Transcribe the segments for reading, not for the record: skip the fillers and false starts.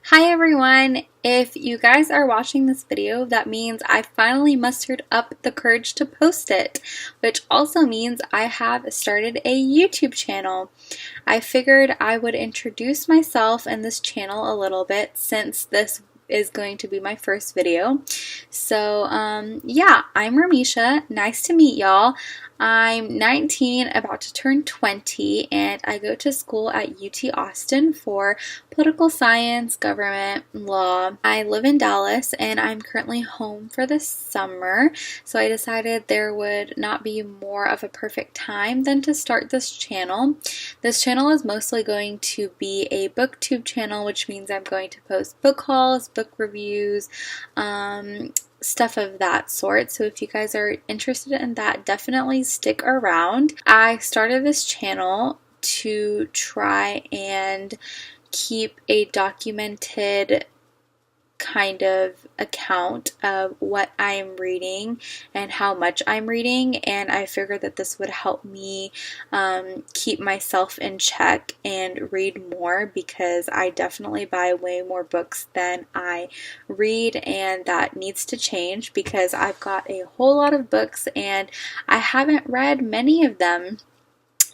Hi everyone! If you guys are watching this video, that means I finally mustered up the courage to post it, which also means I have started a YouTube channel. I figured I would introduce myself and this channel a little bit since this is going to be my first video. So yeah, I'm Meesha. Nice to meet y'all. I'm 19, about to turn 20, and I go to school at UT Austin for political science, government, law. I live in Dallas, and I'm currently home for the summer, so I decided there would not be more of a perfect time than to start this channel. This channel is mostly going to be a booktube channel, which means I'm going to post book hauls, book reviews, stuff of that sort. So if you guys are interested in that, definitely stick around. I started this channel to try and keep a documented kind of account of what I'm reading and how much I'm reading, and I figured that this would help me keep myself in check and read more, because I definitely buy way more books than I read, and that needs to change because I've got a whole lot of books and I haven't read many of them.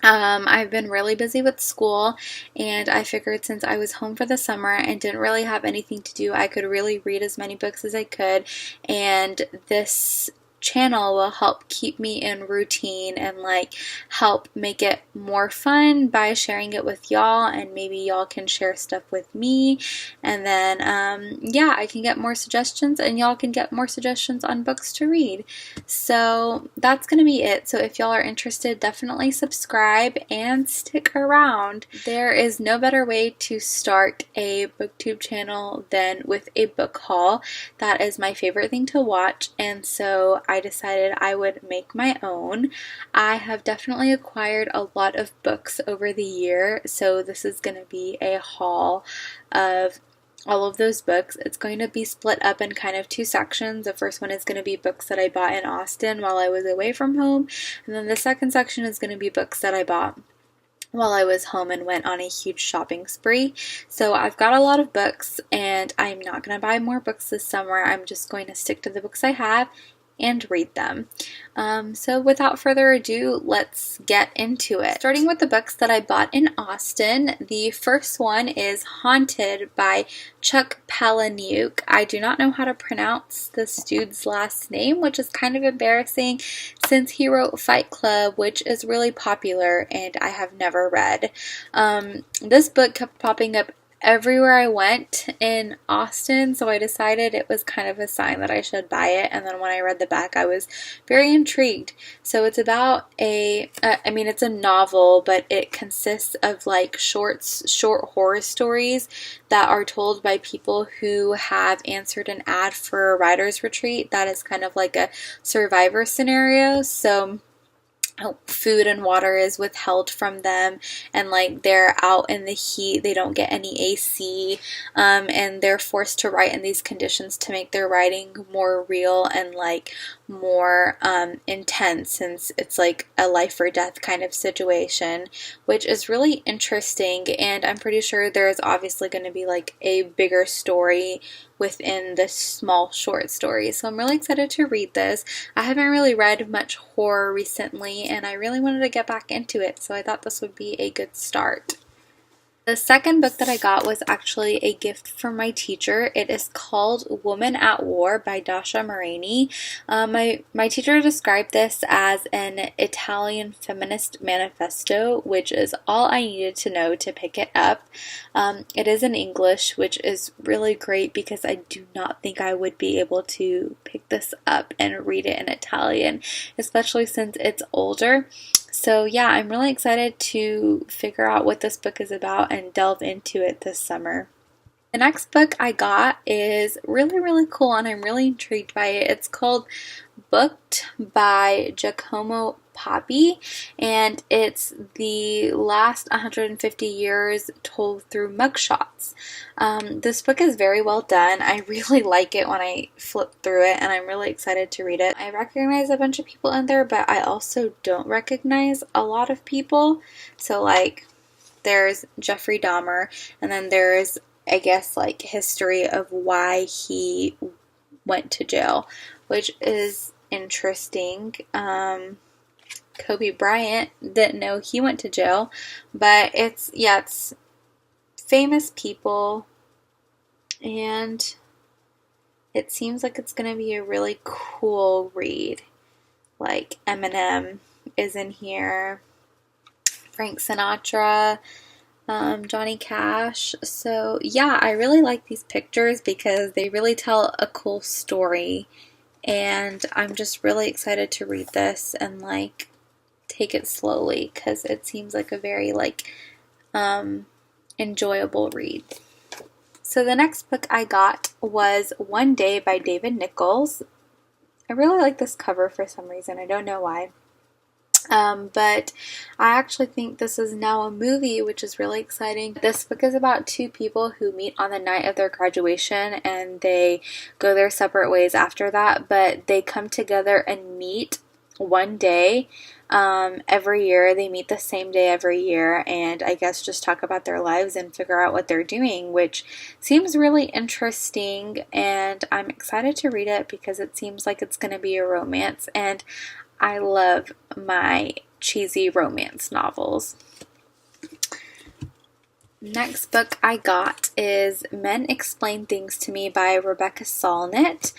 I've been really busy with school, and I figured since I was home for the summer and didn't really have anything to do, I could really read as many books as I could, and this channel will help keep me in routine and help make it more fun by sharing it with y'all, and maybe y'all can share stuff with me, and then yeah, I can get more suggestions and y'all can get more suggestions on books to read. So that's gonna be it. So if y'all are interested, definitely subscribe and stick around. There is no better way to start a booktube channel than with a book haul. That is my favorite thing to watch, and so I decided I would make my own. I have definitely acquired a lot of books over the year, so this is going to be a haul of all of those books. It's going to be split up in kind of two sections. The first one is going to be books that I bought in Austin while I was away from home, and then the second section is going to be books that I bought while I was home and went on a huge shopping spree. So I've got a lot of books, and I'm not going to buy more books this summer. I'm just going to stick to the books I have and read them. So without further ado, let's get into it. Starting with the books that I bought in Austin, the first one is Haunted by Chuck Palahniuk. I do not know how to pronounce this dude's last name, which is kind of embarrassing since he wrote Fight Club, which is really popular and I have never read. This book kept popping up everywhere I went in Austin, so I decided it was kind of a sign that I should buy it, and then when I read the back I was very intrigued. So it's about it's a novel, but it consists of short horror stories that are told by people who have answered an ad for a writer's retreat that is kind of like a survivor scenario. So food and water is withheld from them, and they're out in the heat, they don't get any AC, and they're forced to write in these conditions to make their writing more real and more intense, since it's like a life or death kind of situation, which is really interesting. And I'm pretty sure there is obviously going to be a bigger story within this small short story. So I'm really excited to read this. I haven't really read much horror recently, and I really wanted to get back into it, so I thought this would be a good start. The second book that I got was actually a gift from my teacher. It is called Woman at War by Dasha Marini. My teacher described this as an Italian feminist manifesto, which is all I needed to know to pick it up. It is in English, which is really great because I do not think I would be able to pick this up and read it in Italian, especially since it's older. So yeah, I'm really excited to figure out what this book is about and delve into it this summer. The next book I got is really cool, and I'm really intrigued by it. It's called Booked by Giacomo Papi, and it's the last 150 years told through mugshots. This book is very well done. I really like it when I flip through it, and I'm really excited to read it. I recognize a bunch of people in there, but I also don't recognize a lot of people. So there's Jeffrey Dahmer, and then there's I guess, like, history of why he went to jail, which is interesting. Kobe Bryant didn't know he went to jail, but it's famous people, and it seems like it's going to be a really cool read. Like, Eminem is in here, Frank Sinatra, Johnny Cash. So yeah, I really like these pictures because they really tell a cool story, and I'm just really excited to read this and like take it slowly because it seems like a very like enjoyable read. So the next book I got was One Day by David Nichols. I really like this cover for some reason. I don't know why. But I actually think this is now a movie, which is really exciting. This book is about two people who meet on the night of their graduation, and they go their separate ways after that, but they come together and meet one day every year. They meet the same day every year, and I guess just talk about their lives and figure out what they're doing, which seems really interesting, and I'm excited to read it because it seems like it's going to be a romance, and I love my cheesy romance novels. Next book I got is Men Explain Things to Me by Rebecca Solnit.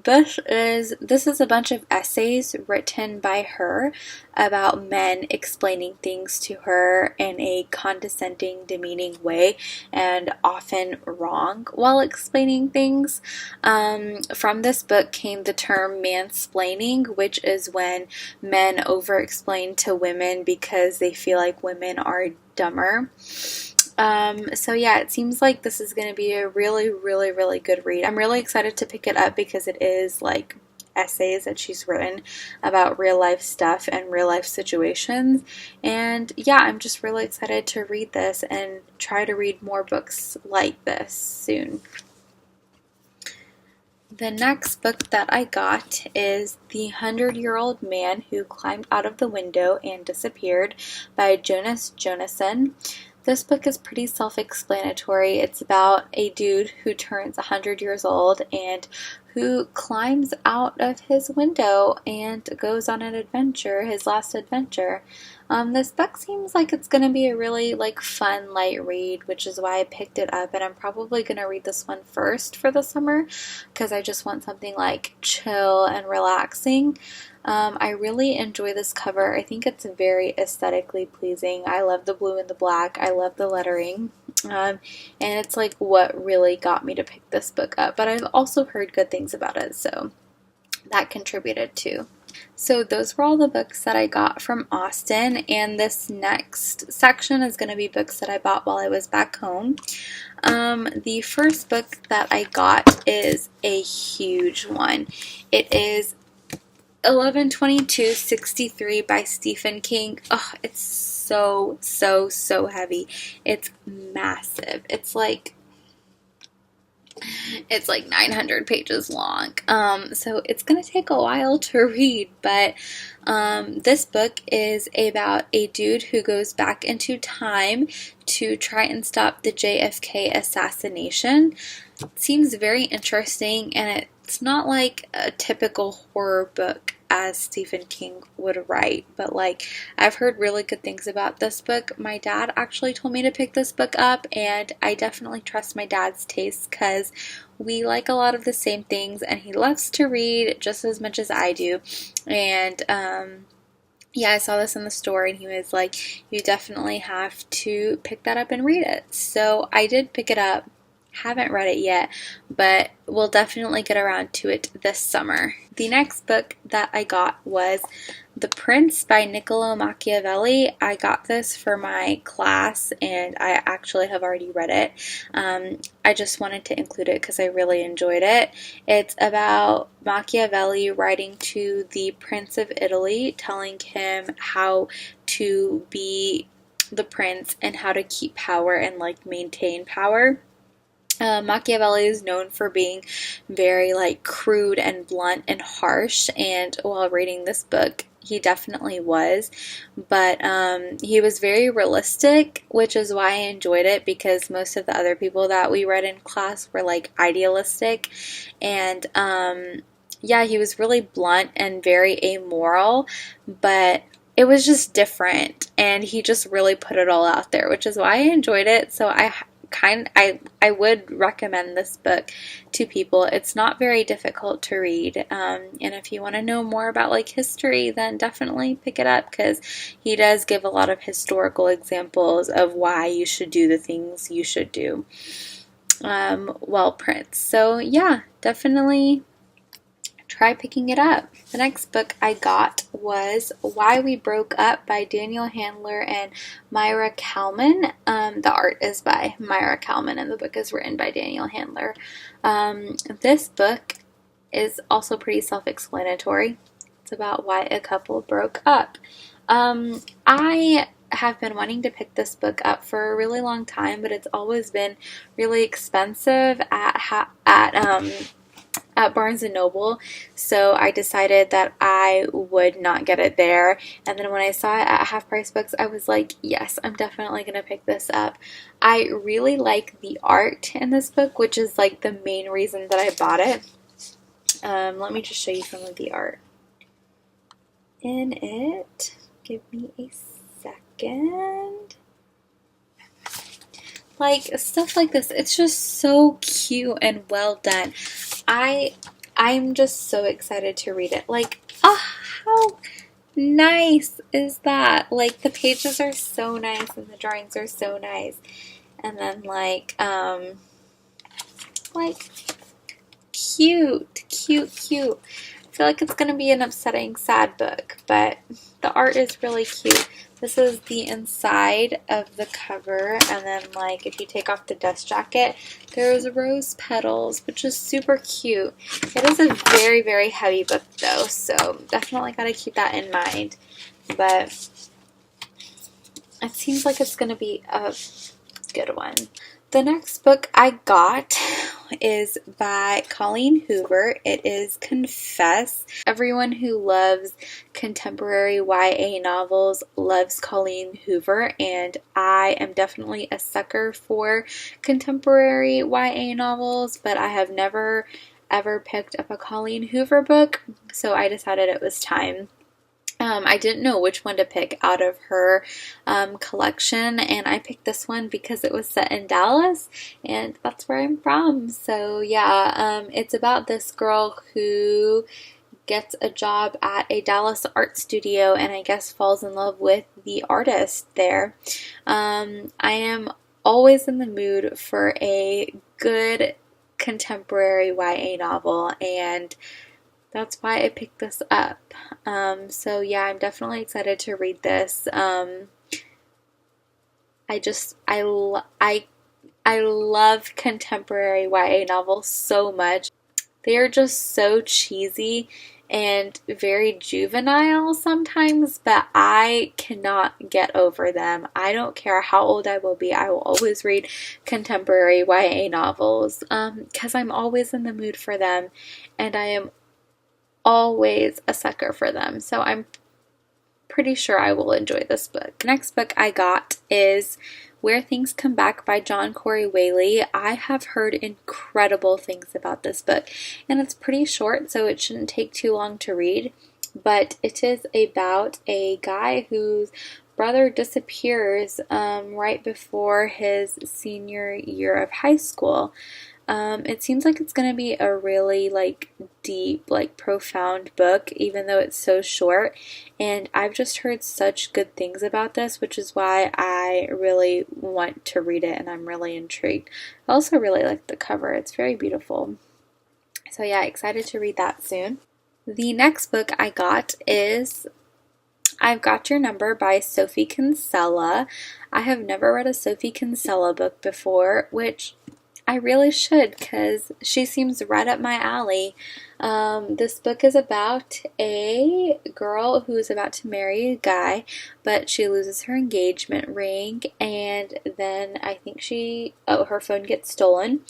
This is a bunch of essays written by her about men explaining things to her in a condescending, demeaning way, and often wrong while explaining things. From this book came the term mansplaining, which is when men over-explain to women because they feel like women are dumber. So yeah, it seems like this is going to be a really, really, really good read. I'm really excited to pick it up because it is like essays that she's written about real life stuff and real life situations. And yeah, I'm just really excited to read this and try to read more books like this soon. The next book that I got is The 100-Year-Old Man Who Climbed Out of the Window and Disappeared by Jonas Jonasson. This book is pretty self-explanatory. It's about a dude who turns 100 years old and who climbs out of his window and goes on an adventure, his last adventure. This book seems like it's going to be a really like fun, light read, which is why I picked it up, and I'm probably going to read this one first for the summer because I just want something like chill and relaxing. I really enjoy this cover. I think it's very aesthetically pleasing. I love the blue and the black. I love the lettering. And it's like what really got me to pick this book up. But I've also heard good things about it, so that contributed too. So those were all the books that I got from Austin, and this next section is going to be books that I bought while I was back home. The first book that I got is a huge one. It is 11/22/63 by Stephen King. Oh, it's so heavy. It's massive. It's like 900 pages long. So it's going to take a while to read, but this book is about a dude who goes back into time to try and stop the JFK assassination. It seems very interesting, and it's not like a typical horror book as Stephen King would write, but like I've heard really good things about this book. My dad actually told me to pick this book up, and I definitely trust my dad's taste because we like a lot of the same things, and he loves to read just as much as I do. And yeah, I saw this in the store, and he was like, you definitely have to pick that up and read it. So I did pick it up. Haven't read it yet, but we'll definitely get around to it this summer. The next book that I got was The Prince by Niccolo Machiavelli. I got this for my class, and I actually have already read it. I just wanted to include it because I really enjoyed it. It's about Machiavelli writing to the Prince of Italy, telling him how to be the prince and how to keep power and like maintain power. Machiavelli is known for being very like crude and blunt and harsh, and while reading this book, he definitely was, but he was very realistic, which is why I enjoyed it, because most of the other people that we read in class were like idealistic, and yeah, he was really blunt and very amoral, but it was just different, and he just really put it all out there, which is why I enjoyed it. So I would recommend this book to people. It's not very difficult to read, and if you want to know more about like history, then definitely pick it up, because he does give a lot of historical examples of why you should do the things you should do. Well, Prince. So yeah, definitely try picking it up. The next book I got was Why We Broke Up by Daniel Handler and Myra Kalman. The art is by Myra Kalman and the book is written by Daniel Handler. This book is also pretty self-explanatory. It's about why a couple broke up. I have been wanting to pick this book up for a really long time, but it's always been really expensive at Barnes & Noble, so I decided that I would not get it there. And then when I saw it at Half Price Books, I was like, yes, I'm definitely going to pick this up. I really like the art in this book, which is like the main reason that I bought it. Let me just show you some of the art in it. Give me a second. Like, stuff like this, it's just so cute and well done. I'm just so excited to read it. Like, oh, how nice is that? Like, the pages are so nice and the drawings are so nice. And then like cute. I feel like it's going to be an upsetting, sad book, but the art is really cute. This is the inside of the cover, and then like if you take off the dust jacket, there's rose petals, which is super cute. It is a very, very heavy book though, so definitely got to keep that in mind. But it seems like it's going to be a good one. The next book I got is by Colleen Hoover. It is Confess. Everyone who loves contemporary YA novels loves Colleen Hoover, and I am definitely a sucker for contemporary YA novels, but I have never ever picked up a Colleen Hoover book, so I decided it was time. I didn't know which one to pick out of her collection, and I picked this one because it was set in Dallas, and that's where I'm from. So yeah, it's about this girl who gets a job at a Dallas art studio and I guess falls in love with the artist there. I am always in the mood for a good contemporary YA novel, and that's why I picked this up. So yeah, I'm definitely excited to read this. I love contemporary YA novels so much. They are just so cheesy and very juvenile sometimes, but I cannot get over them. I don't care how old I will be. I will always read contemporary YA novels because I'm always in the mood for them, and I am always a sucker for them. So I'm pretty sure I will enjoy this book. The next book I got is Where Things Come Back by John Corey Whaley. I have heard incredible things about this book, and it's pretty short, so it shouldn't take too long to read, but it is about a guy whose brother disappears right before his senior year of high school. It seems like it's going to be a really deep, profound book, even though it's so short, and I've just heard such good things about this, which is why I really want to read it, and I'm really intrigued. I also really like the cover. It's very beautiful. So yeah, excited to read that soon. The next book I got is I've Got Your Number by Sophie Kinsella. I have never read a Sophie Kinsella book before, which I really should, because she seems right up my alley. This book is about a girl who is about to marry a guy, but she loses her engagement ring, and then I think her phone gets stolen.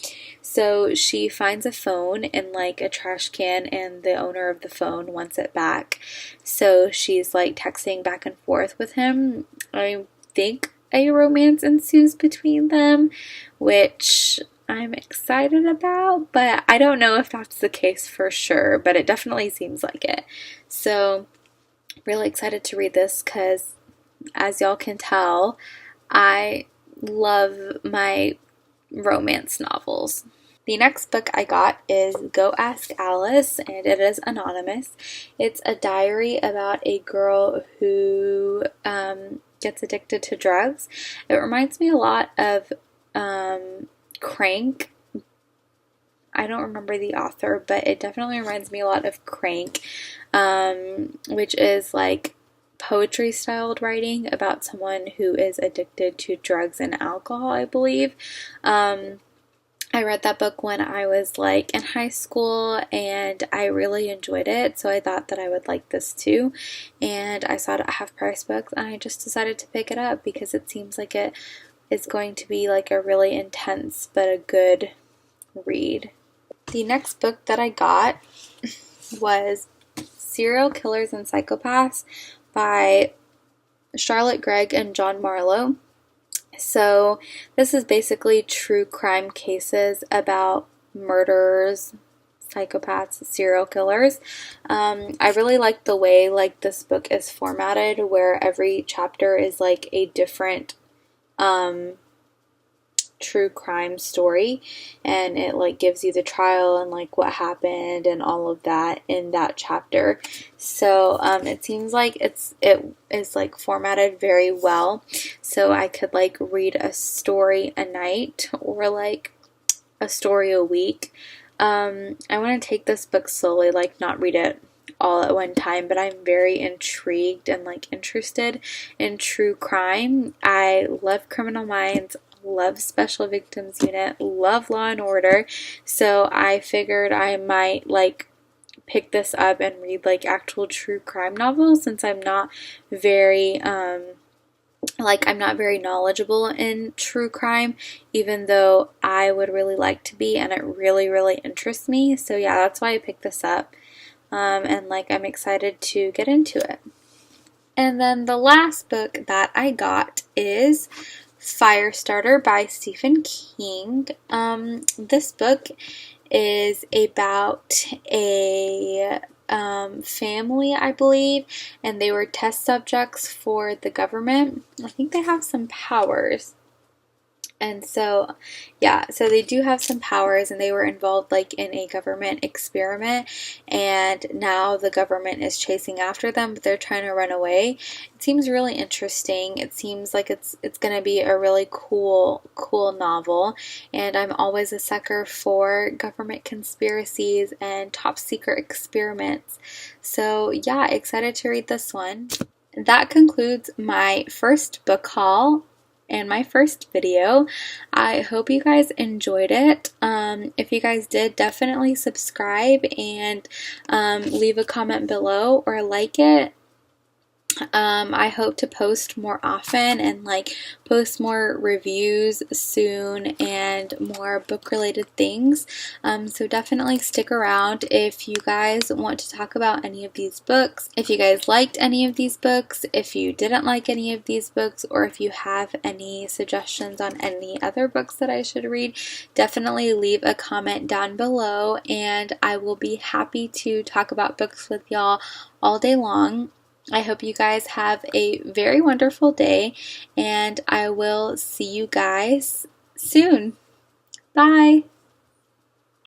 So she finds a phone in like a trash can, and the owner of the phone wants it back. So she's like texting back and forth with him. I think a romance ensues between them, which I'm excited about, but I don't know if that's the case for sure, but it definitely seems like it. So, really excited to read this because, as y'all can tell, I love my romance novels. The next book I got is Go Ask Alice, and it is anonymous. It's a diary about a girl who gets addicted to drugs. It reminds me a lot of Crank. I don't remember the author, but it definitely reminds me a lot of Crank, which is like poetry styled writing about someone who is addicted to drugs and alcohol, I believe. I read that book when I was like in high school, and I really enjoyed it, so I thought that I would like this too, and I saw it at Half Price Books, and I just decided to pick it up because it seems like it is going to be like a really intense but a good read. The next book that I got was Serial Killers and Psychopaths by Charlotte Gregg and John Marlowe. So this is basically true crime cases about murderers, psychopaths, serial killers. I really like the way like this book is formatted, where every chapter is like a different true crime story, and it like gives you the trial and like what happened and all of that in that chapter. So it seems like it is like formatted very well, so I could like read a story a night or like a story a week. I want to take this book slowly, like not read it all at one time, but I'm very intrigued and like interested in true crime. I love Criminal Minds, love Special Victims Unit, love Law and Order, so I figured I might like pick this up and read like actual true crime novels, since I'm not very I'm not very knowledgeable in true crime, even though I would really like to be, and it really, really interests me. So yeah, that's why I picked this up, and like I'm excited to get into it. And then the last book that I got is Firestarter by Stephen King. This book is about a family, I believe, and they were test subjects for the government. I think they have some powers. And so, yeah, so they do have some powers, and they were involved like in a government experiment, and now the government is chasing after them, but they're trying to run away. It seems really interesting. It seems like it's going to be a really cool novel, and I'm always a sucker for government conspiracies and top secret experiments. So, yeah, excited to read this one. That concludes my first book haul and my first video. I hope you guys enjoyed it. If you guys did, definitely subscribe and leave a comment below or like it. I hope to post more often and like post more reviews soon and more book related things. So definitely stick around if you guys want to talk about any of these books, if you guys liked any of these books, if you didn't like any of these books, or if you have any suggestions on any other books that I should read. Definitely leave a comment down below, and I will be happy to talk about books with y'all all day long. I hope you guys have a very wonderful day, and I will see you guys soon. Bye!